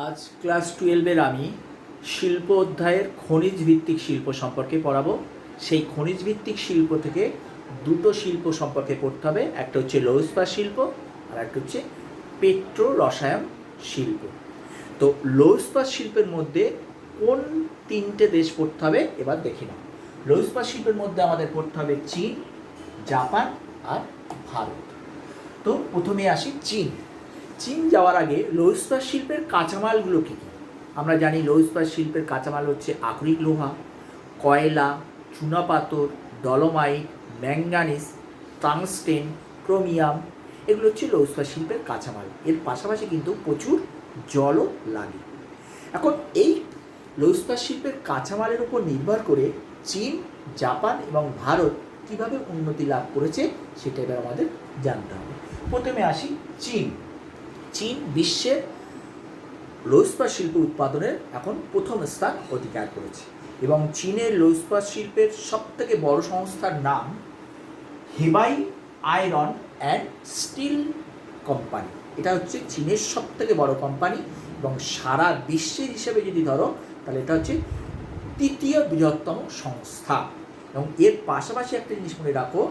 আজ ক্লাস 12-এর আমি শিল্প অধ্যায়ের খনিজ ভিত্তিক শিল্প সম্পর্কে পড়াবো। সেই খনিজ ভিত্তিক শিল্প থেকে দুটো শিল্প সম্পর্কে পড়তে হবে, একটা হচ্ছে লৌহ ইস্পাত শিল্প আর একটা হচ্ছে পেট্রো রসায়ন শিল্প। তো লৌহ ইস্পাত শিল্পের মধ্যে কোন তিনটে দেশ পড়তে হবে এবার দেখি না। লৌহ ইস্পাত শিল্পের মধ্যে আমাদের পড়তে হবে চীন, জাপান আর ভারত। তো প্রথমে আসি চীন। চীন যাওয়ার আগে লৌহ ইস্পাত শিল্পের কাঁচামালগুলো কী কী? আমরা জানি লৌহ ইস্পাত শিল্পের কাঁচামাল হচ্ছে আকরিক লোহা, কয়লা, চুনাপাথর, ডলোমাইট, ম্যাঙ্গানিজ, টাংস্টেন, ক্রোমিয়াম। এগুলো হচ্ছে লৌহ ইস্পাত শিল্পের কাঁচামাল। এর পাশাপাশি কিন্তু প্রচুর জলও লাগে। এখন এই লৌহ ইস্পাত শিল্পের কাঁচামালের উপর নির্ভর করে চীন, জাপান এবং ভারত কীভাবে উন্নতি লাভ করেছে সেটা এবার আমাদের জানতে হবে। প্রথমে আসি চীন। চীন বিশ্বের লৌহ ইস্পাত শিল্প উৎপাদনের এখন প্রথম স্থান অধিকার করেছে এবং চীনের লৌহ ইস্পাত শিল্পের সবথেকে বড় সংস্থার নাম Hebei iron and steel company. এটা হচ্ছে চীনের সবথেকে বড় কোম্পানি এবং সারা বিশ্বের হিসেবে যদি ধরো তাহলে এটা হচ্ছে তৃতীয় বৃহত্তম সংস্থা। এবং এর পাশাপাশি একটা জিনিস মনে রাখো,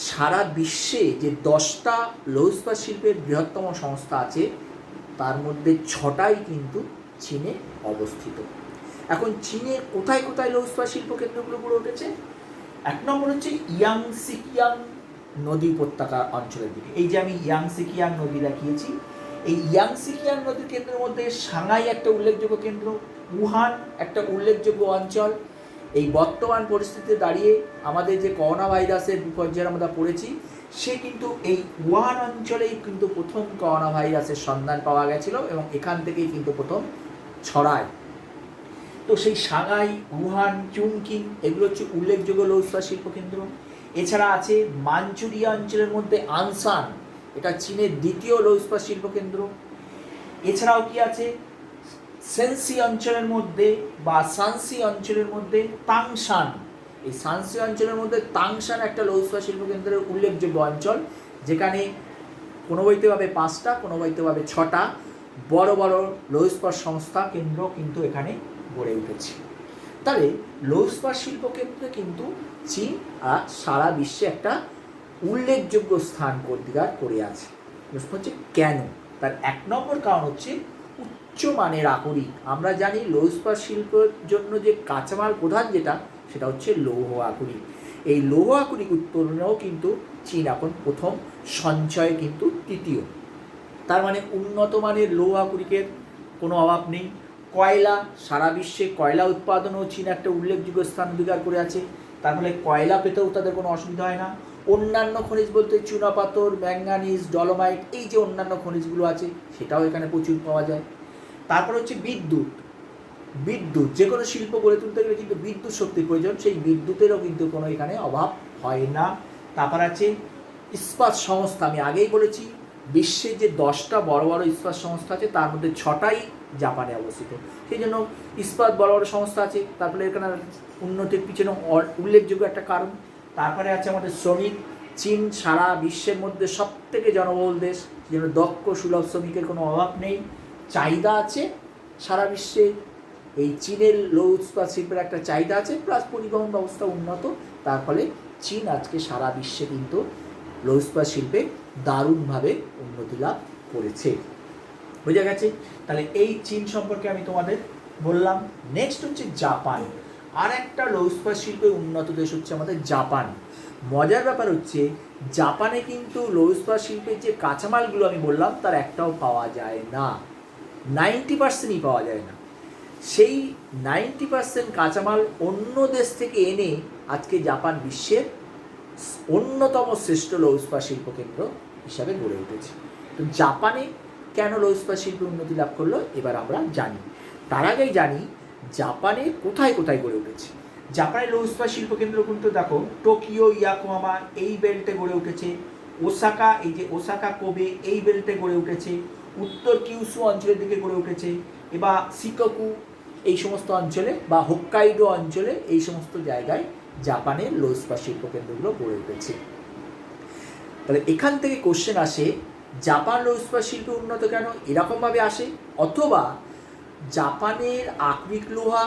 সারা বিশ্বে যে 10টা লৌহ ইস্পাত শিল্পের বৃহত্তম সংস্থা আছে তার মধ্যে 6টাই কিন্তু চীনে অবস্থিত। এখন চীনের কোথায় কোথায় লৌহ ইস্পাত শিল্প কেন্দ্রগুলো গড়ে উঠেছে? এক নম্বর হচ্ছে ইয়াংসিকিয়াং নদী উপত্যকা অঞ্চলের দিকে। এই যে আমি ইয়াংসিকিয়াং নদী দেখিয়েছি, এই ইয়াংসিকিয়াং নদীর কেন্দ্রের মধ্যে সাংহাই একটা উল্লেখযোগ্য কেন্দ্র, উহান একটা উল্লেখযোগ্য অঞ্চল। এই বর্তমান পরিস্থিতিতে দাঁড়িয়ে আমাদের যে করোনা ভাইরাসের বিপর্যয় আমরা পড়েছি, সে কিন্তু এই উহান অঞ্চলেই কিন্তু প্রথম করোনা ভাইরাসের সন্ধান পাওয়া গেছিল এবং এখান থেকেই কিন্তু প্রথম ছড়ায়। তো সেই সাংহাই, উহান, চুংকিং এগুলো হচ্ছে উল্লেখযোগ্য লৌহ ইস্পাত শিল্প কেন্দ্র। এছাড়া আছে মাঞ্চুরিয়া অঞ্চলের মধ্যে আনসান, এটা চীনের দ্বিতীয় লৌহ ইস্পাত শিল্প কেন্দ্র। এছাড়াও কি আছে সেনসি অঞ্চলের মধ্যে বা সানসি অঞ্চলের মধ্যে তাংশান। এই সানসি অঞ্চলের মধ্যে তাংশান একটা লৌহ ইস্পাত শিল্প কেন্দ্রের উল্লেখযোগ্য অঞ্চল, যেখানে কোনো বইতে পাবে 5টা, কোনো বইতে পাবে 6টা বড় বড় লৌহ ইস্পাত সংস্থা কেন্দ্র কিন্তু এখানে গড়ে উঠেছে। তাহলে লৌহ ইস্পাত শিল্প কেন্দ্রে কিন্তু চীন আর সারা বিশ্বে একটা উল্লেখযোগ্য স্থান অধিকার করে আছে। প্রশ্ন হচ্ছে কেন? তার 1 নম্বর কারণ হচ্ছে উচ্চমানের আকরিক। আমরা জানি লৌহ ইস্পাত শিল্পের জন্য যে কাঁচামাল প্রধান যেটা, সেটা হচ্ছে লৌহ আকরিক। এই লৌহ আকরিক উৎপাদনেও কিন্তু চীন এখন প্রথম, সঞ্চয় কিন্তু তৃতীয়। তার মানে উন্নত মানের লৌহ আকরিকের কোনো অভাব নেই। কয়লা, সারা বিশ্বে কয়লা উৎপাদনেও চীন একটা উল্লেখযোগ্য স্থান অধিকার করে আছে। তার ফলে কয়লা পেতেও তাদের কোনো অসুবিধা হয় না। অন্যান্য খনিজ বলতে চুনাপাথর, ম্যাঙ্গানিজ, ডলোমাইট, এই যে অন্যান্য খনিজগুলো আছে সেটাও এখানে প্রচুর পাওয়া যায়। তারপর হচ্ছে বিদ্যুৎ। বিদ্যুৎ যে কোনো শিল্প গড়ে তুলতে গেলে কিন্তু বিদ্যুৎ শক্তির প্রয়োজন, সেই বিদ্যুতেরও কিন্তু কোনো এখানে অভাব হয় না। তারপর আছে ইস্পাত সংস্থা। আমি আগেই বলেছি বিশ্বের যে 10টা বড় বড় ইস্পাত সংস্থা আছে তার মধ্যে 6টাই জাপানে অবস্থিত, সেই জন্য ইস্পাত বড় বড় সংস্থা আছে। তারপরে এখানে উন্নতির পিছনে উল্লেখযোগ্য একটা কারণ। তারপরে আছে আমাদের শ্রমিক। চীন সারা বিশ্বের মধ্যে সবথেকে জনবহুল দেশ, যেন দক্ষ সুলভ শ্রমিকের কোনো অভাব নেই, চাহিদা আছে সারা বিশ্বে। এই চীনের লৌহ ইস্পাত শিল্পের একটা চাহিদা আছে, প্লাস পরিবহন ব্যবস্থা উন্নত। তার ফলে চীন আজকে সারা বিশ্বে কিন্তু লৌহ ইস্পাত শিল্পে দারুণভাবে উন্নতি লাভ করেছে। বোঝা গেছে? তাহলে এই চীন সম্পর্কে আমি তোমাদের বললাম। নেক্সট হচ্ছে জাপান। আর একটা লৌহ ইস্পাত শিল্পে উন্নত দেশ হচ্ছে আমাদের জাপান। মজার ব্যাপার হচ্ছে জাপানে কিন্তু লৌহ ইস্পাত শিল্পের যে কাঁচামালগুলো আমি বললাম তার একটাও পাওয়া যায় না, 90%ই পাওয়া যায় না। সেই 90% কাঁচামাল অন্য দেশ থেকে এনে আজকে জাপান বিশ্বের অন্যতম শ্রেষ্ঠ লৌহ ইস্পাত শিল্প কেন্দ্র হিসাবে গড়ে উঠেছে। তো জাপানে কেন লৌহ ইস্পাত শিল্পে উন্নতি লাভ করলো এবার আমরা জানি। তার আগেই জানি জাপানে কোথায় কোথায় গড়ে উঠেছে। জাপানের লৌহ ইস্পাত শিল্প কেন্দ্র কিন্তু দেখো টোকিও, ইয়াকোহামা এই বেল্টে গড়ে উঠেছে। ওসাকা, এই যে ওসাকা, কোবে এই বেল্টে গড়ে উঠেছে। উত্তর কিউশু অঞ্চলের দিকে গড়ে উঠেছে, এবার শিকাকু এই সমস্ত অঞ্চলে বা হোক্কাইডো অঞ্চলে এই সমস্ত জায়গায় জাপানের লৌহ ইস্পাত শিল্প কেন্দ্রগুলো গড়ে উঠেছে। তাহলে এখান থেকে কোশ্চেন আসে জাপান লৌহ ইস্পাত শিল্পে উন্নত কেন, এরকমভাবে আসে। অথবা জাপানের আকরিক লোহা,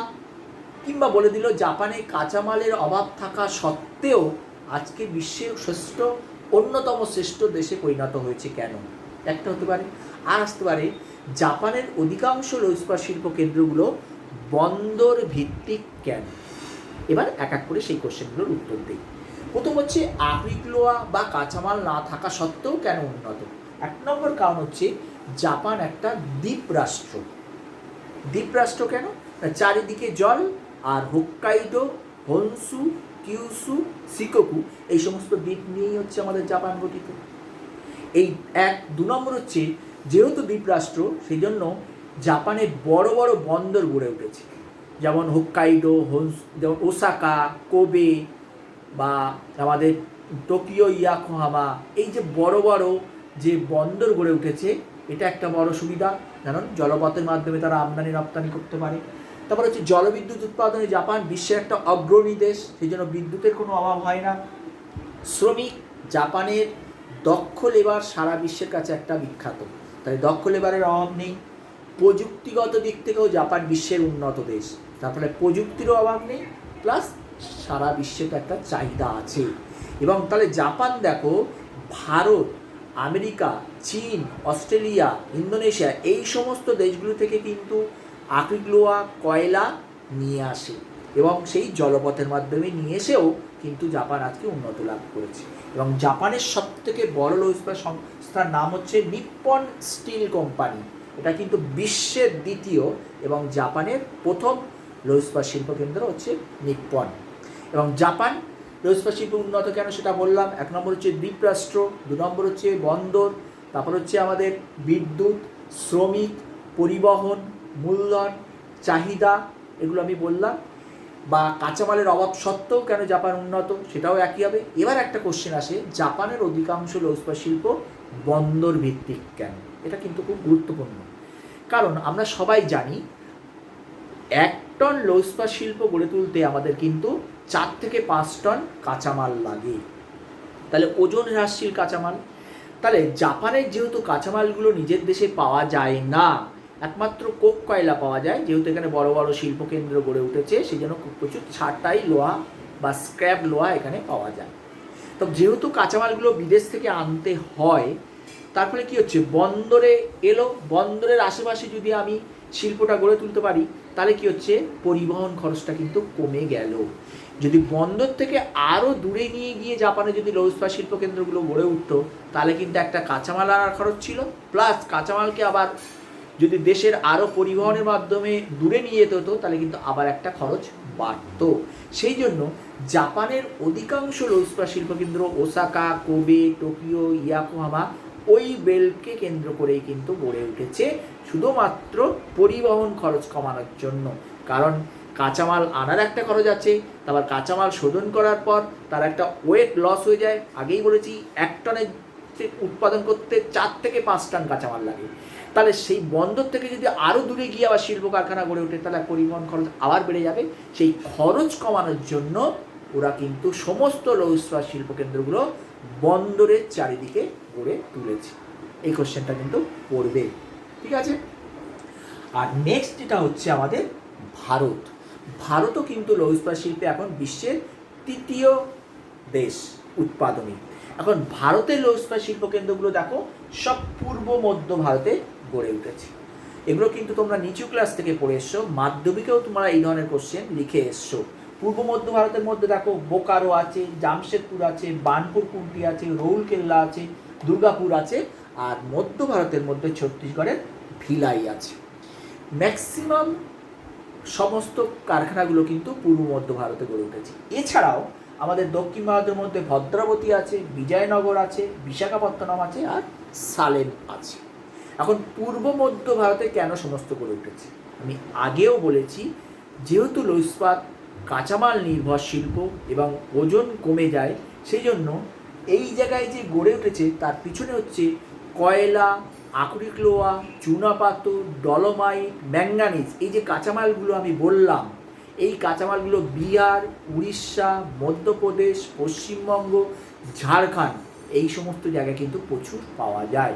কিংবা বলে দিল জাপানে কাঁচামালের অভাব থাকা সত্ত্বেও আজকে বিশ্বের অন্যতম শ্রেষ্ঠ দেশে পরিণত হয়েছে কেন, একটা হতে পারে। আর আসতে পারে জাপানের অধিকাংশ লৌহ ইস্পাত শিল্প কেন্দ্রগুলো বন্দর ভিত্তিক কেন। এবার এক এক করে সেই কোশ্চেনগুলোর উত্তর দিই। প্রথম হচ্ছে আকরিক লোহা বা কাঁচামাল না থাকা সত্ত্বেও কেন উন্নত। এক নম্বর কারণ হচ্ছে জাপান একটা দ্বীপরাষ্ট্র। দ্বীপরাষ্ট্র কেন, চারিদিকে জল, আর হোক্কাইডো, হনসু, কিউসু, শিকোকু এই সমস্ত দ্বীপ নিয়েই হচ্ছে আমাদের জাপান গঠিত। এই দু নম্বর হচ্ছে যেহেতু দ্বীপরাষ্ট্র সেই জন্য জাপানে বড় বড় বন্দর গড়ে উঠেছে, যেমন হোক্কাইডো, যেমন ওসাকা, কোবে বা আমাদের টোকিও, ইয়াকোহামা, এই যে বড় বড় যে বন্দর গড়ে উঠেছে এটা একটা বড় সুবিধা, কারণ জলপথের মাধ্যমে তারা আমদানি রপ্তানি করতে পারে। তারপর হচ্ছে জলবিদ্যুৎ উৎপাদনে জাপান বিশ্বের একটা অগ্রণী দেশ, সেই জন্য বিদ্যুতের কোনো অভাব হয় না। শ্রমিক, জাপানের দক্ষ লেবার সারা বিশ্বের কাছে একটা বিখ্যাত, তাই দক্ষ লেবারের অভাব নেই। প্রযুক্তিগত দিক থেকেও জাপান বিশ্বের উন্নত দেশ, তারপরে প্রযুক্তিরও অভাব নেই, প্লাস সারা বিশ্বের একটা চাহিদা আছে। এবং তাহলে জাপান দেখো, ভারত, আমেরিকা, চীন, অস্ট্রেলিয়া, ইন্দোনেশিয়া এই সমস্ত দেশগুলো থেকে কিন্তু আকরিক লোহা, কয়লা নিয়ে আসে, এবং সেই জলপথের মাধ্যমে নিয়ে এসেও কিন্তু জাপান আজকে উন্নত লাভ করেছে। এবং জাপানের সবথেকে বড় লৌহ ইস্পাত সংস্থার নাম হচ্ছে নিপ্পন স্টিল কোম্পানি। এটা কিন্তু বিশ্বের দ্বিতীয় এবং জাপানের প্রথম লৌহ ইস্পাত শিল্পকেন্দ্র হচ্ছে নিপ্পন। এবং জাপান লৌহ ইস্পাত শিল্প উন্নত কেন সেটা বললাম। এক নম্বর হচ্ছে দ্বীপরাষ্ট্র, দু নম্বর হচ্ছে বন্দর, তারপর হচ্ছে আমাদের বিদ্যুৎ, শ্রমিক, পরিবহন, মূলধন, চাহিদা, এগুলো আমি বললাম। বা কাঁচামালের অভাব সত্ত্বেও কেন জাপান উন্নত, সেটাও একই হবে। এবার একটা কোশ্চেন আসে, জাপানের অধিকাংশ লৌহ ইস্পাত শিল্প বন্দর ভিত্তিক কেন। এটা কিন্তু খুব গুরুত্বপূর্ণ, কারণ আমরা সবাই জানি 1 টন লৌহ ইস্পাত শিল্প গড়ে তুলতে আমাদের কিন্তু 4 থেকে 5 টন কাঁচামাল লাগে। তাহলে ওজন হ্রাসশীল কাঁচামাল। তাহলে জাপানের যেহেতু কাঁচামালগুলো নিজের দেশে পাওয়া যায় না, একমাত্র কোক কয়লা পাওয়া যায়, যেহেতু এখানে বড় বড় শিল্পকেন্দ্র গড়ে উঠেছে সেই জন্য খুব প্রচুর ছাঁটাই লোহা বা স্ক্র্যাপ লোহা এখানে পাওয়া যায়। তো যেহেতু কাঁচামালগুলো বিদেশ থেকে আনতে হয়, তারপরে কি হচ্ছে, বন্দরে এলো, বন্দরের আশেপাশে যদি আমি শিল্পটা গড়ে তুলতে পারি তাহলে কি হচ্ছে, পরিবহন খরচটা কিন্তু কমে গেল। যদি বন্দর থেকে আরও দূরে নিয়ে গিয়ে জাপানে যদি লৌহ ইস্পাত শিল্পকেন্দ্রগুলো গড়ে উঠতো তাহলে কিন্তু একটা কাঁচামাল আনার খরচ ছিল, প্লাস কাঁচামালকে আবার যদি দেশের আরও পরিবহনের মাধ্যমে দূরে নিয়ে যেতে হতো তাহলে কিন্তু আবার একটা খরচ বাড়ত। সেই জন্য জাপানের অধিকাংশ লৌহ ইস্পাত শিল্পকেন্দ্র ওসাকা, কোবে, টোকিও, ইয়াকোহামা ওই বেল্টকে কেন্দ্র করেই কিন্তু গড়ে উঠেছে, শুধুমাত্র পরিবহন খরচ কমানোর জন্য। কারণ কাঁচামাল আনার একটা খরচ আছে, তারপর কাঁচামাল শোধন করার পর তার একটা ওয়েট লস হয়ে যায়। আগেই বলেছি 1 টনের উৎপাদন করতে 4 থেকে 5 টন কাঁচামাল লাগে। তাহলে সেই বন্দর থেকে যদি আরও দূরে গিয়ে আবার শিল্প কারখানা গড়ে ওঠে তাহলে পরিবহন খরচ আবার বেড়ে যাবে। সেই খরচ কমানোর জন্য ওরা কিন্তু সমস্ত লৌহ ইস্পাত শিল্পকেন্দ্রগুলো বন্দরের চারিদিকে গড়ে তুলেছে। এই কোশ্চেনটা কিন্তু পড়বে, ঠিক আছে। আর নেক্সট যেটা হচ্ছে আমাদের ভারত। ভারতও কিন্তু লৌহ ইস্পাত শিল্পে এখন বিশ্বের 3য় দেশ উৎপাদনে। এখন ভারতের লৌহ ইস্পাত শিল্পকেন্দ্রগুলো দেখো সব পূর্ব মধ্য ভারতে গড়ে উঠেছে। এগুলো কিন্তু তোমরা নিচু ক্লাস থেকে পড়ে এসছো, মাধ্যমিকেও তোমরা এই ধরনের কোশ্চেন লিখে এসছো। পূর্ব মধ্য ভারতের মধ্যে দেখো বোকারো আছে, জামশেদপুর আছে, বানপুর কুন্টি আছে, রৌলকেল্লা আছে, দুর্গাপুর আছে, আর মধ্য ভারতের মধ্যে ছত্তিশগড়ের ভিলাই আছে। ম্যাক্সিমাম সমস্ত কারখানাগুলো কিন্তু পূর্ব মধ্য ভারতে গড়ে উঠেছে। এছাড়াও আমাদের দক্ষিণ ভারতের মধ্যে ভদ্রাবতী আছে, বিজয়নগর আছে, বিশাখাপত্তনম আছে, আর সালেম আছে। এখন পূর্ব মধ্য ভারতে কেন সমস্ত গড়ে উঠেছে, আমি আগেও বলেছি, যেহেতু লৌহ ইস্পাত কাঁচামাল নির্ভর শিল্প এবং ওজন কমে যায়, সেই জন্য এই জায়গায় যে গড়ে উঠেছে তার পিছনে হচ্ছে কয়লা, আকরিক লোহা, চুনাপাথর, ডলোমাইট, ম্যাঙ্গানিজ, এই যে কাঁচামালগুলো আমি বললাম, এই কাঁচামালগুলো বিহার, উড়িষ্যা, মধ্যপ্রদেশ, পশ্চিমবঙ্গ, ঝাড়খণ্ড এই সমস্ত জায়গায় কিন্তু প্রচুর পাওয়া যায়।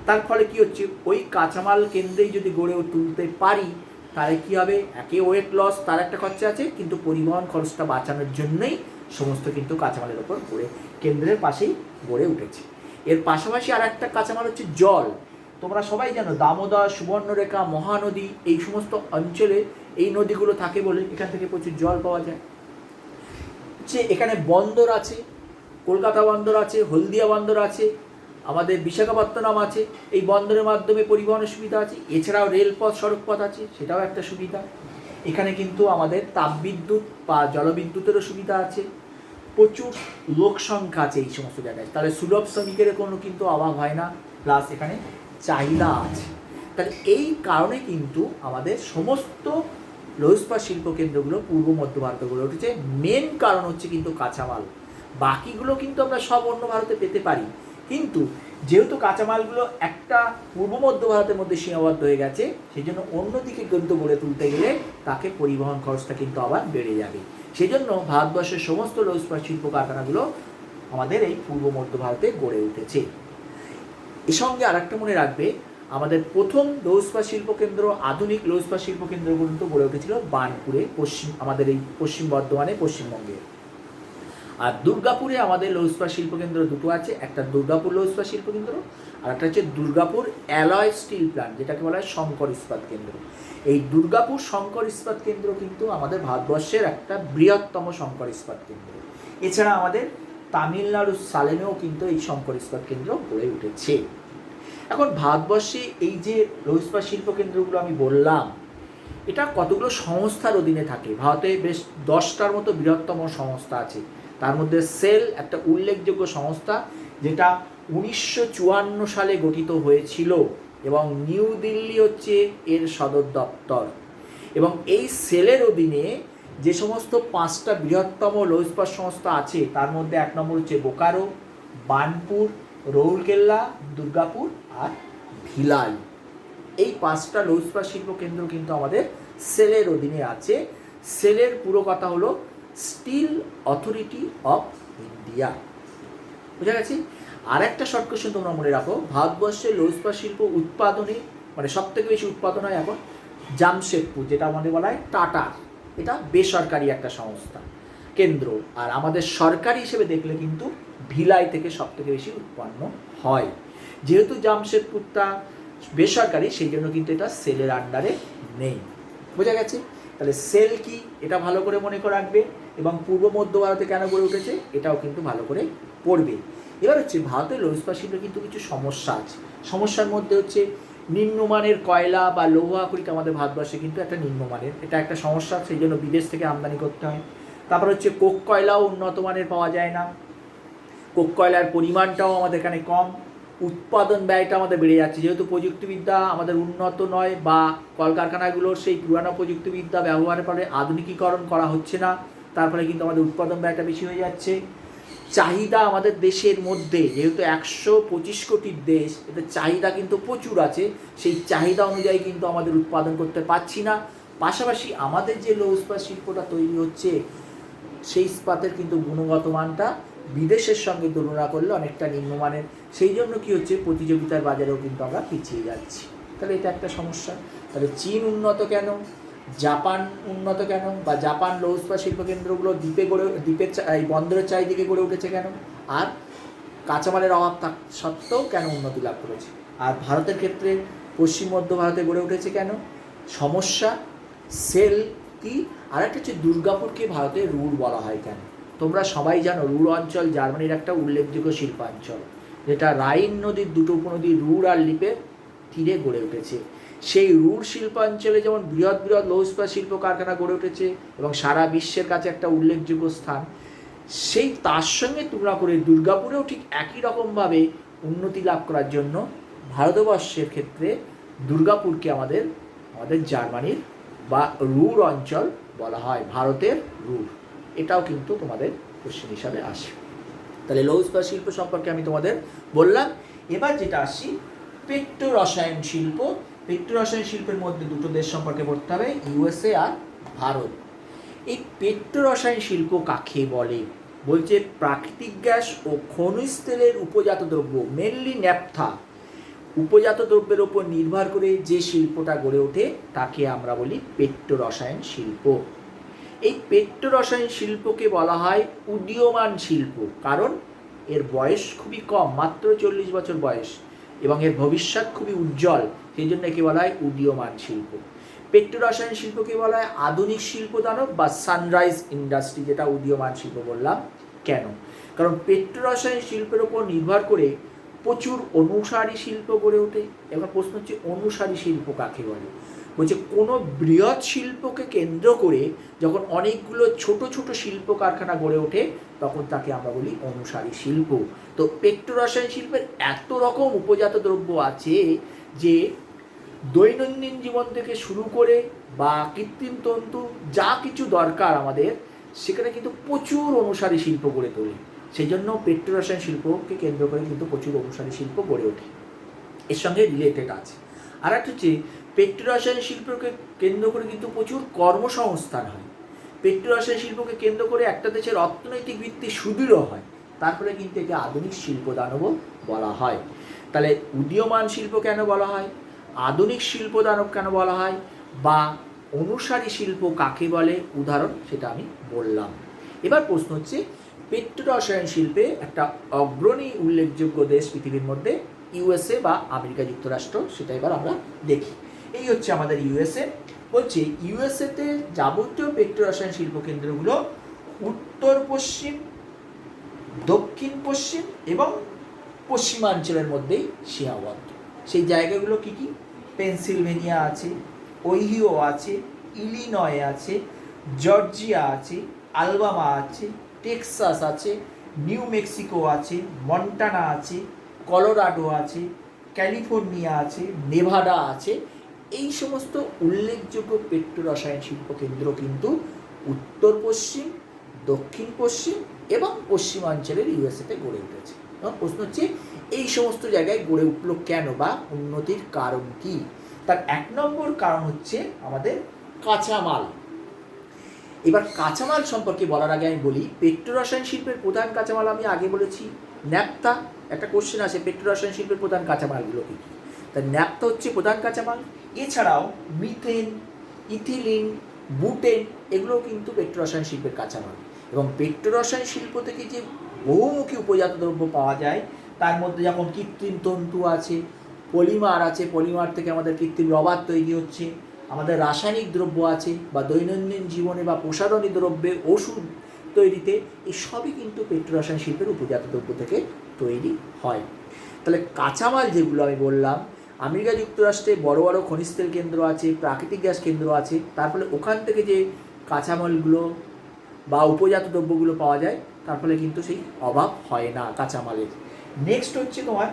তার ফলে কী হচ্ছে, ওই কাঁচামাল কেন্দ্রেই যদি গড়ে তুলতে পারি তাহলে কী হবে, একে ওয়েট লস তার একটা খরচা আছে, কিন্তু পরিবহন খরচটা বাঁচানোর জন্যই সমস্ত কিন্তু কাঁচামালের ওপর কেন্দ্রের পাশেই গড়ে উঠেছে। এর পাশাপাশি আর একটা কাঁচামাল হচ্ছে জল। তোমরা সবাই জানো দামোদর, সুবর্ণরেখা, মহানদী এই সমস্ত অঞ্চলে এই নদীগুলো থাকে বলে এখান থেকে প্রচুর জল পাওয়া যায়। যে এখানে বন্দর আছে, কলকাতা বন্দর আছে, হলদিয়া বন্দর আছে, আমাদের বিশাখাপত্তনম আছে, এই বন্দরের মাধ্যমে পরিবহনের সুবিধা আছে। এছাড়াও রেলপথ, সড়কপথ আছে, সেটাও একটা সুবিধা। এখানে কিন্তু আমাদের তাপবিদ্যুৎ বা জলবিদ্যুতেরও সুবিধা আছে। প্রচুর লোক সংখ্যা আছে এই সমস্ত জায়গায়, তাহলে সুলভ শ্রমিকের কোনো কিন্তু অভাব হয় না, প্লাস এখানে চাহিদা আছে। তাহলে এই কারণে কিন্তু আমাদের সমস্ত লৌহ ইস্পাত শিল্পকেন্দ্রগুলো পূর্ব মধ্য ভারতে গড়ে উঠেছে। মেন কারণ হচ্ছে কিন্তু কাঁচামাল। বাকিগুলো কিন্তু আমরা সব অন্য ভারতে পেতে পারি, কিন্তু যেহেতু কাঁচামালগুলো একটা পূর্ব মধ্য ভারতের মধ্যে সীমাবদ্ধ হয়ে গেছে, সেই জন্য অন্যদিকে কিন্তু গড়ে তুলতে গেলে তাকে পরিবহন খরচটা কিন্তু আবার বেড়ে যাবে। সেই জন্য ভারতবর্ষের সমস্ত লৌহ ইস্পাত শিল্প কারখানাগুলো আমাদের এই পূর্ব মধ্য ভারতে গড়ে উঠেছে। এর সঙ্গে আর একটা মনে রাখবে, আমাদের প্রথম লৌহ ইস্পাত শিল্পকেন্দ্র, আধুনিক লৌহ ইস্পাত শিল্পকেন্দ্রগুলো তো গড়ে উঠেছিল বার্নপুরে, আমাদের এই পশ্চিম বর্ধমানে, পশ্চিমবঙ্গে। আর দুর্গাপুরে আমাদের লৌহ ইস্পাত শিল্পকেন্দ্র দুটো আছে, একটা দুর্গাপুর লৌহ ইস্পাত শিল্পকেন্দ্র, আর একটা হচ্ছে দুর্গাপুর অ্যালয় স্টিল প্ল্যান্ট, যেটাকে বলা হয় শঙ্কর ইস্পাত কেন্দ্র। এই দুর্গাপুর শঙ্কর ইস্পাত কেন্দ্র কিন্তু আমাদের ভারতবর্ষের একটা বৃহত্তম শঙ্কর ইস্পাত কেন্দ্র। এছাড়া আমাদের তামিলনাড়ুর সালেমেও কিন্তু এই শঙ্কর ইস্পাত কেন্দ্র গড়ে উঠেছে। এখন ভারতবর্ষে এই যে লৌহ ইস্পাত শিল্পকেন্দ্রগুলো আমি বললাম, এটা কতগুলো সংস্থার অধীনে থাকে। ভারতে বেশ 10টার মতো বৃহত্তম সংস্থা আছে। তার মধ্যে সেল একটা উল্লেখযোগ্য সংস্থা, যেটা 1954 সালে গঠিত হয়েছিল এবং নিউ দিল্লি হচ্ছে এর সদর দপ্তর। এবং এই সেলের অধীনে যে সমস্ত 5টা বৃহত্তম লৌহ ইস্পাত সংস্থা আছে, তার মধ্যে 1 নম্বর হচ্ছে বোকারো, বার্নপুর, রৌরকেল্লা, দুর্গাপুর আর ভিলাই। এই 5টা লৌহ ইস্পাত শিল্প কেন্দ্র কিন্তু আমাদের সেলের অধীনে আছে। সেলের পুরো কথা হলো স্টিল অথরিটি অফ ইন্ডিয়া। বুঝা গেছে? আর একটা শর্ট কোয়েশ্চেন তোমরা মনে রাখো, ভারতবর্ষের লৌহ ইস্পাত শিল্প উৎপাদনে মানে সব থেকে বেশি উৎপাদন হয় এখন জামশেদপুর, যেটা আমাদের বলা হয় টাটার। এটা বেসরকারি একটা সংস্থা কেন্দ্র। আর আমাদের সরকারি হিসেবে দেখলে কিন্তু ভিলাই থেকে সব থেকে বেশি উৎপন্ন হয়। যেহেতু জামশেদপুরটা বেসরকারি, সেই জন্য কিন্তু এটা সেলের আন্ডারে নেই। বোঝা গেছে? তাহলে সেল কি, এটা ভালো করে মনে করে রাখবে, এবং পূর্ব মধ্য ভারতে কেন গড়ে উঠেছে এটাও কিন্তু ভালো করে পড়বে। এবার হচ্ছে ভারতের লৌহ ইস্পাত শিল্পে কিন্তু কিছু সমস্যা আছে। সমস্যার মধ্যে হচ্ছে নিম্নমানের কয়লা বা লৌহ আকরিক আমাদের ভারতবর্ষে কিন্তু একটা নিম্নমানের, এটা একটা সমস্যা, সেই জন্য বিদেশ থেকে আমদানি করতে হয়। তারপর হচ্ছে কোক কয়লাও উন্নত মানের পাওয়া যায় না, কোক কয়লার পরিমাণটাও আমাদের এখানে কম, উৎপাদন ব্যয়টা আমাদের বেড়ে যাচ্ছে। যেহেতু প্রযুক্তিবিদ্যা আমাদের উন্নত নয় বা কলকারখানাগুলোর সেই পুরানো প্রযুক্তিবিদ্যা ব্যবহারের ফলে আধুনিকীকরণ করা হচ্ছে না, তার ফলে কিন্তু আমাদের উৎপাদন ব্যয়টা বেশি হয়ে যাচ্ছে। চাহিদা আমাদের দেশের মধ্যে, যেহেতু 125 কোটির দেশ, এতে চাহিদা কিন্তু প্রচুর আছে, সেই চাহিদা অনুযায়ী কিন্তু আমাদের উৎপাদন করতে পারছি না। পাশাপাশি আমাদের যে লৌহ ইস্পাত শিল্পটা তৈরি হচ্ছে, সেই ইস্পাতের কিন্তু গুণগত মানটা বিদেশের সঙ্গে তুলনা করলে অনেকটা নিম্নমানের। সেই জন্য কী হচ্ছে, প্রতিযোগিতার বাজারেও কিন্তু আমরা পিছিয়ে যাচ্ছি। তাহলে এটা একটা সমস্যা। তাহলে চীন উন্নত কেন, জাপান উন্নত কেন, বা জাপান লৌহ ইস্পাত শিল্পকেন্দ্রগুলো দ্বীপের এই বন্দরের চারিদিকে গড়ে উঠেছে কেন, আর কাঁচামালের অভাব সত্ত্বেও কেন উন্নতি লাভ করেছে, আর ভারতের ক্ষেত্রে পশ্চিম মধ্য ভারতে গড়ে উঠেছে কেন, সমস্যা, সেল কি, আর একটা হচ্ছে দুর্গাপুরকে ভারতের রুর বলা হয় কেন। তোমরা সবাই জানো রুর অঞ্চল জার্মানির একটা উল্লেখযোগ্য শিল্পাঞ্চল, যেটা রাইন নদীর দুটো উপনদী রুর আর লিপের তীরে গড়ে উঠেছে। সেই রুর শিল্পাঞ্চলে যেমন বৃহৎ বৃহৎ লৌহ ইস্পাত শিল্প কারখানা গড়ে উঠেছে এবং সারা বিশ্বের কাছে একটা উল্লেখযোগ্য স্থান, সেই তার সঙ্গে তুলনা করে দুর্গাপুরেও ঠিক একই রকমভাবে উন্নতি লাভ করার জন্য ভারতবর্ষের ক্ষেত্রে দুর্গাপুরকে আমাদের জার্মানির বা রুর অঞ্চল বলা হয়, ভারতের রুর। এটাও কিন্তু তোমাদের কোশ্চেন হিসাবে আসে। তাহলে লৌহ ইস্পাত শিল্প সম্পর্কে আমি তোমাদের বললাম। এবার যেটা আসি পেট্রো রসায়ন শিল্প। পেট্রো রসায়ন শিল্পের মধ্যে দুটো দেশ সম্পর্কে পড়তে হবে, ইউএসএ আর ভারত। এই পেট্রো রসায়ন শিল্প কাকে বলে? বলছে প্রাকৃতিক গ্যাস ও খনিজ তেলের উপজাত দ্রব্য, মেনলি ন্যাপথা, উপজাত দ্রব্যের ওপর নির্ভর করে যে শিল্পটা গড়ে ওঠে তাকে আমরা বলি পেট্রোরসায়ন শিল্প। এই পেট্রোরসায়ন শিল্পকে বলা হয় উদীয়মান শিল্প, কারণ এর বয়স খুবই কম, মাত্র 40 বছর বয়স, এবং এর ভবিষ্যৎ খুবই উজ্জ্বল, সেই জন্য একে বলা হয় উদীয়মান শিল্প। পেট্রোরসায়ন শিল্পকে বলা হয় আধুনিক শিল্প দানব বা সানরাইজ ইন্ডাস্ট্রি, যেটা উদীয়মান শিল্প বললাম। কেন? কারণ পেট্রোরসায়ন শিল্পের ওপর নির্ভর করে প্রচুর অনুসারী শিল্প গড়ে ওঠে। এবার প্রশ্ন হচ্ছে অনুসারী শিল্প কাকে বলে? বলছে কোনো বৃহৎ শিল্পকে কেন্দ্র করে যখন অনেকগুলো ছোট ছোট শিল্প কারখানা গড়ে ওঠে তখন তাকে আমরা বলি অনুসারী শিল্প। তো পেট্রোরসায়ন শিল্পের এত রকম উপজাত দ্রব্য আছে যে দৈনন্দিন জীবন থেকে শুরু করে বা কৃত্রিম তন্তু যা কিছু দরকার আমাদের, সেখানে কিন্তু প্রচুর অনুসারী শিল্প গড়ে তোলে। সেই জন্য পেট্রোরসায়ন শিল্পকে কেন্দ্র করে কিন্তু প্রচুর অনুসারী শিল্প গড়ে ওঠে, এর সঙ্গে রিলেটেড আছে। আর একটা হচ্ছে পেট্রোরসায়ন শিল্পকে কেন্দ্র করে কিন্তু প্রচুর কর্মসংস্থান হয়। পেট্রোরসায়ন শিল্পকে কেন্দ্র করে একটা দেশের অর্থনৈতিক ভিত্তি সুদৃঢ় হয়, তারপরে কিন্তু একে আধুনিক শিল্প দানব বলা হয়। তাহলে উদীয়মান শিল্প কেন বলা হয়, আধুনিক শিল্প দানব কেন বলা হয়, বা অনুসারী শিল্প কাকে বলে, উদাহরণ সেটা আমি বললাম। এবার প্রশ্ন হচ্ছে পেট্রোরসায়ন শিল্পে একটা অগ্রণী উল্লেখযোগ্য দেশ পৃথিবীর মধ্যে ইউএসএ বা আমেরিকা যুক্তরাষ্ট্র, সেটা এবার আমরা দেখি। এই হচ্ছে আমাদের ইউএসএ। বলছে ইউএসএতে যাবতীয় পেট্রোরসায়ন শিল্প কেন্দ্রগুলো উত্তর পশ্চিম, দক্ষিণ পশ্চিম এবং পশ্চিমাঞ্চলের মধ্যেই সীমাবদ্ধ। সেই জায়গাগুলো কি কি? পেনসিলভেনিয়া আছে, ওহিও আছে, ইলিনয় আছে, জর্জিয়া আছে, আলবামা আছে, টেক্সাস আছে, নিউ মেক্সিকো আছে, মন্টানা আছে, কলোরাডো আছে, ক্যালিফোর্নিয়া আছে, নেভাডা আছে। এই সমস্ত উল্লেখযোগ্য পেট্রোরসায়ন শিল্প কেন্দ্র কিন্তু উত্তর পশ্চিম, দক্ষিণ পশ্চিম এবং পশ্চিমাঞ্চলের ইউএসএতে গড়ে উঠেছে। এবং প্রশ্ন হচ্ছে এই সমস্ত জায়গায় গড়ে উঠলো কেন বা উন্নতির কারণ কি? তার 1 নম্বর কারণ হচ্ছে আমাদের কাঁচামাল। এবার কাঁচামাল সম্পর্কে বলার আগে আমি বলি পেট্রোরসায়ন শিল্পের প্রধান কাঁচামাল আমি আগে বলেছি ন্যাপথা। একটা কোশ্চেন আছে পেট্রোরসায়ন শিল্পের প্রধান কাঁচামালগুলো কী কী? তা ন্যাপথা হচ্ছে প্রধান কাঁচামাল। এছাড়াও মিথেন, ইথিলিন, বুটেন এগুলো কিন্তু পেট্রোরসায়ন শিল্পের কাঁচামাল। এবং পেট্রোরসায়ন শিল্প থেকে যে বহুমুখী উপজাত দ্রব্য পাওয়া যায় তার মধ্যে যেমন কৃত্রিম তন্তু আছে, পলিমার আছে, পলিমার থেকে আমাদের কৃত্রিম রবার তৈরি হচ্ছে, আমাদের রাসায়নিক দ্রব্য আছে বা দৈনন্দিন জীবনে বা প্রসাধনী দ্রব্যে ওষুধ তৈরিতে, এই সবই কিন্তু পেট্রোরসায়ন শিল্পের উপজাত দ্রব্য থেকে তৈরি হয়। তাহলে কাঁচামাল যেগুলো আমি বললাম, আমেরিকা যুক্তরাষ্ট্রে বড় বড় খনিজ তেল কেন্দ্র আছে, প্রাকৃতিক গ্যাস কেন্দ্র আছে, তার ফলে ওখান থেকে যে কাঁচামালগুলো বা উপজাত দ্রব্যগুলো পাওয়া যায় তার ফলে কিন্তু সেই অভাব হয় না কাঁচামালের। নেক্সট হচ্ছে তোমার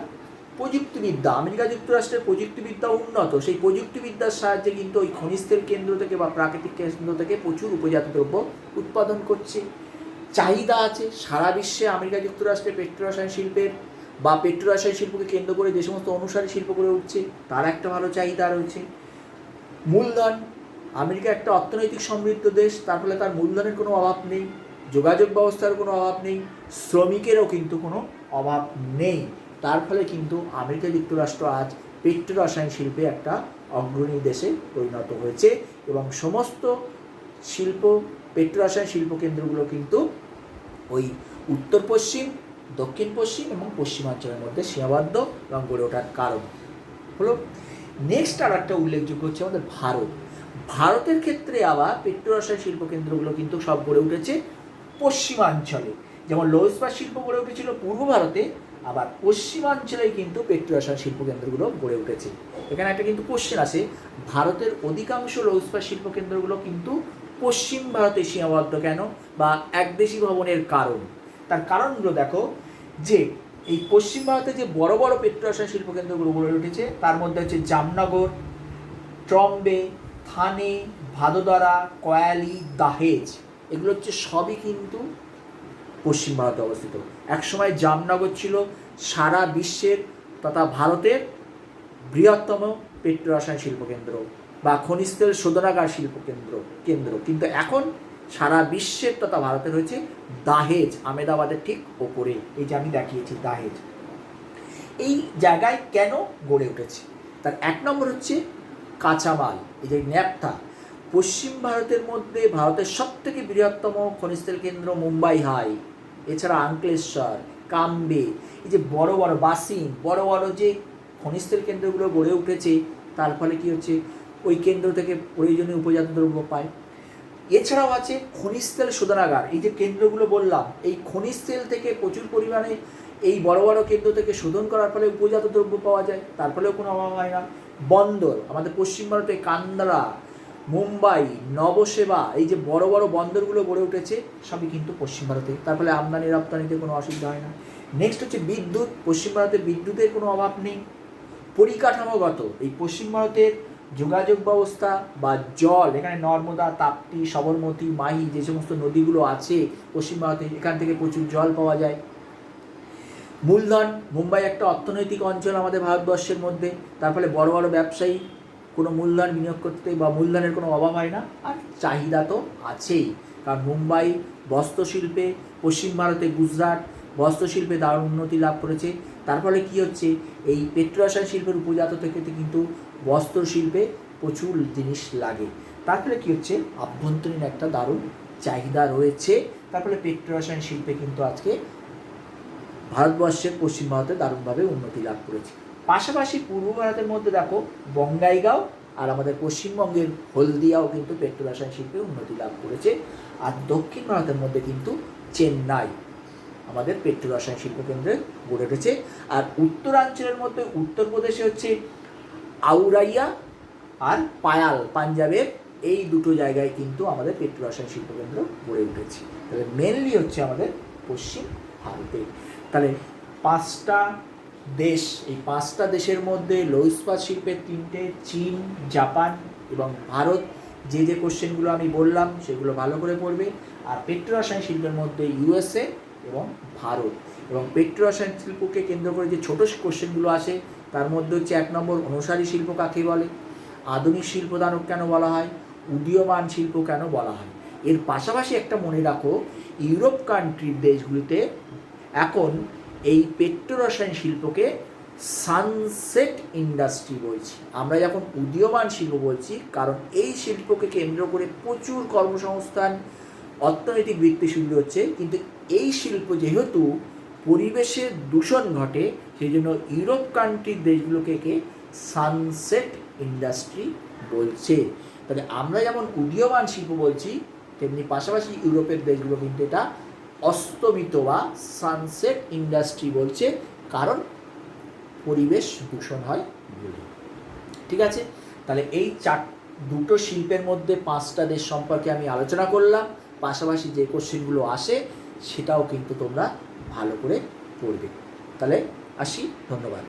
প্রযুক্তিবিদ্যা। আমেরিকা যুক্তরাষ্ট্রের প্রযুক্তিবিদ্যা উন্নত, সেই প্রযুক্তিবিদ্যার সাহায্যে কিন্তু ওই খনিজ তেল কেন্দ্র থেকে বা প্রাকৃতিক কেন্দ্র থেকে প্রচুর উপজাত দ্রব্য উৎপাদন করছে। চাহিদা আছে সারা বিশ্বে আমেরিকা যুক্তরাষ্ট্রের পেট্রোরসায়ন শিল্পের বা পেট্রোরসায়ন শিল্পকে কেন্দ্র করে যে সমস্ত অনুসারী শিল্প গড়ে উঠছে তার একটা ভালো চাহিদা রয়েছে। মূলধন, আমেরিকা একটা অর্থনৈতিক সমৃদ্ধ দেশ, তার ফলে তার মূলধনের কোনো অভাব নেই, যোগাযোগ ব্যবস্থার কোনো অভাব নেই, শ্রমিকেরও কিন্তু কোনো অভাব নেই। তার ফলে কিন্তু আমেরিকা যুক্তরাষ্ট্র আজ পেট্রোরসায়ন শিল্পে একটা অগ্রণী দেশে পরিণত হয়েছে এবং সমস্ত শিল্প পেট্রোরসায়ন শিল্প কেন্দ্রগুলো কিন্তু ওই উত্তর পশ্চিম, দক্ষিণ পশ্চিম এবং পশ্চিমাঞ্চলের মধ্যে সীমাবদ্ধ এবং গড়ে ওঠার কারণ হলো। নেক্সট আর একটা উল্লেখযোগ্য হচ্ছে আমাদের ভারত। ভারতের ক্ষেত্রে আবার পেট্রোরসায়ন শিল্প কেন্দ্রগুলো কিন্তু সব গড়ে উঠেছে পশ্চিমাঞ্চলে। যেমন লৌহ ইস্পাত শিল্প গড়ে উঠেছিল পূর্ব ভারতে, আবার পশ্চিমাঞ্চলেই কিন্তু পেট্রোরসায়ন শিল্প কেন্দ্রগুলো গড়ে উঠেছে। এখানে একটা কিন্তু কোশ্চেন আছে, ভারতের অধিকাংশ লৌহ ইস্পাত শিল্প কেন্দ্রগুলো কিন্তু পশ্চিম ভারতে সীমাবদ্ধ কেন বা একদেশী ভবনের কারণ? তার কারণগুলো দেখো, যে এই পশ্চিম ভারতে যে বড় বড় পেট্রোরসায়ন শিল্প কেন্দ্রগুলো গড়ে উঠেছে তার মধ্যে হচ্ছে জামনগর, ট্রম্বে, থানে, ভাদোদরা, কয়ালি, দাহেজ, এগুলো হচ্ছে সবই কিন্তু পশ্চিম ভারতে অবস্থিত। একসময় জামনগর ছিল সারা বিশ্বের তথা ভারতের বৃহত্তম পেট্রোরসায়ন শিল্পকেন্দ্র বা খনিজ তেল শোধনাগার শিল্পকেন্দ্র কিন্তু এখন সারা বিশ্বের তথা ভারতের হয়েছে দাহেজ, আমেদাবাদের ঠিক ওপরে, এই যে আমি দেখিয়েছি দাহেজ। এই জায়গায় কেন গড়ে উঠেছে? তার 1 নম্বর হচ্ছে কাঁচামাল। এই যে ন্যাপথা, পশ্চিম ভারতের মধ্যে ভারতের সবথেকে বৃহত্তম খনিজ তেল কেন্দ্র মুম্বাই হাই, এছাড়া আঙ্কলেশ্বর, কাম্বে, এই যে বড় বড় বাসিন, বড় বড় যে খনিজ তেল কেন্দ্রগুলো গড়ে উঠেছে, তার ফলে কী হচ্ছে, ওই কেন্দ্র থেকে প্রয়োজনীয় উপজাত দ্রব্য পায়। এছাড়াও আছে খনিজ তেল শোধনাগার। এই যে কেন্দ্রগুলো বললাম, এই খনিজ তেল থেকে প্রচুর পরিমাণে এই বড় বড় কেন্দ্র থেকে শোধন করার ফলে উপজাত দ্রব্য পাওয়া যায়, তার ফলেও কোনো অভাব হয় না। বন্দর, আমাদের পশ্চিম ভারতে কান্দারা, মুম্বাই, নবসেবা, এই যে বড় বড় বন্দরগুলো গড়ে উঠেছে সবই কিন্তু পশ্চিম ভারতে, তার ফলে আমদানি রপ্তানিতে কোনো অসুবিধা হয় না। নেক্সট হচ্ছে বিদ্যুৎ। পশ্চিম ভারতে বিদ্যুতের কোনো অভাব নেই। পরিকাঠামোগত, এই পশ্চিম ভারতের যোগাযোগ ব্যবস্থা বা জল, এখানে নর্মদা, তাপ্তি, সবরমতী, মাহি যে সমস্ত নদীগুলো আছে পশ্চিম ভারতে, এখান থেকে প্রচুর জল পাওয়া যায়। মূলধন, মুম্বাই একটা অর্থনৈতিক অঞ্চল আমাদের ভারতবর্ষের মধ্যে, তার ফলে বড় বড় ব্যবসায়ী কোনো মূলধন বিনিয়োগ করতে বা মূলধনের কোনো অভাব হয় না। আর চাহিদা তো আছেই, কারণ মুম্বাই বস্ত্রশিল্পে, পশ্চিম ভারতে গুজরাট বস্ত্রশিল্পে দারুণ উন্নতি লাভ করেছে, তার ফলে কী হচ্ছে, এই পেট্রোরসায়ন শিল্পের উপজাত থেকে কিন্তু বস্ত্রশিল্পে প্রচুর জিনিস লাগে, তার ফলে কী হচ্ছে, আভ্যন্তরীণ একটা দারুণ চাহিদা রয়েছে, তার ফলে পেট্রোরসায়ন শিল্পে কিন্তু আজকে ভারতবর্ষের পশ্চিম ভারতে দারুণভাবে উন্নতি লাভ করেছে। পাশাপাশি পূর্ব ভারতের মধ্যে দেখো বঙ্গাইগাঁও আর আমাদের পশ্চিমবঙ্গের হলদিয়াও কিন্তু পেট্রোরসায়ন শিল্পে উন্নতি লাভ করেছে। আর দক্ষিণ ভারতের মধ্যে কিন্তু চেন্নাই আমাদের পেট্রোরসায়ন শিল্প কেন্দ্রে গড়ে উঠেছে। আর উত্তরাঞ্চলের মধ্যে উত্তরপ্রদেশে হচ্ছে আউরাইয়া আর পায়াল, পাঞ্জাবের এই দুটো জায়গায় কিন্তু আমাদের পেট্রোরসায়ন শিল্প কেন্দ্র গড়ে উঠেছে। তাহলে মেনলি হচ্ছে আমাদের পশ্চিম ভারতে। তাহলে 5টা দেশ, এই 5টা দেশের মধ্যে লৌহ ইস্পাত শিল্পের 3টে, চীন, জাপান এবং ভারত। যে যে কোশ্চেনগুলো আমি বললাম সেগুলো ভালো করে পড়বে। আর পেট্রোরসায়ন শিল্পের মধ্যে ইউএসএ এবং ভারত। এবং পেট্রোরসায়ন শিল্পকে কেন্দ্র করে যে ছোটো কোশ্চেনগুলো আসে তার মধ্যে হচ্ছে 1 নম্বর অনুসারী শিল্প কাকে বলে, আধুনিক শিল্পদানক কেন বলা হয়, উদীয়মান শিল্প কেন বলা হয়। এর পাশাপাশি একটা মনে রাখো, ইউরোপ কান্ট্রির দেশগুলিতে এখন এই পেট্রোরসায়ন শিল্পকে সানসেট ইন্ডাস্ট্রি বলছি। আমরা যখন উদীয়মান শিল্প বলছি, কারণ এই শিল্পকে কেন্দ্র করে প্রচুর কর্মসংস্থান, অর্থনৈতিক বৃদ্ধি শুরু হচ্ছে, কিন্তু এই শিল্প যেহেতু পরিবেশের দূষণ ঘটে, সেই জন্য ইউরোপ কান্ট্রির দেশগুলোকে সানসেট ইন্ডাস্ট্রি বলছে। তাহলে আমরা যেমন উদীয়মান শিল্প বলছি, তেমনি পাশাপাশি ইউরোপের দেশগুলো কিন্তু এটা অস্তমিত বা সানসেট ইন্ডাস্ট্রি বলছে, কারণ পরিবেশ দূষণ হয় বলে। ঠিক আছে, তাহলে এই দুটো শিল্পের মধ্যে 5টা দেশ সম্পর্কে আমি আলোচনা করলাম, পাশাপাশি যে কোশ্চেনগুলো আসে সেটাও কিন্তু তোমরা ভালো করে পড়বে। তাহলে আসি, ধন্যবাদ।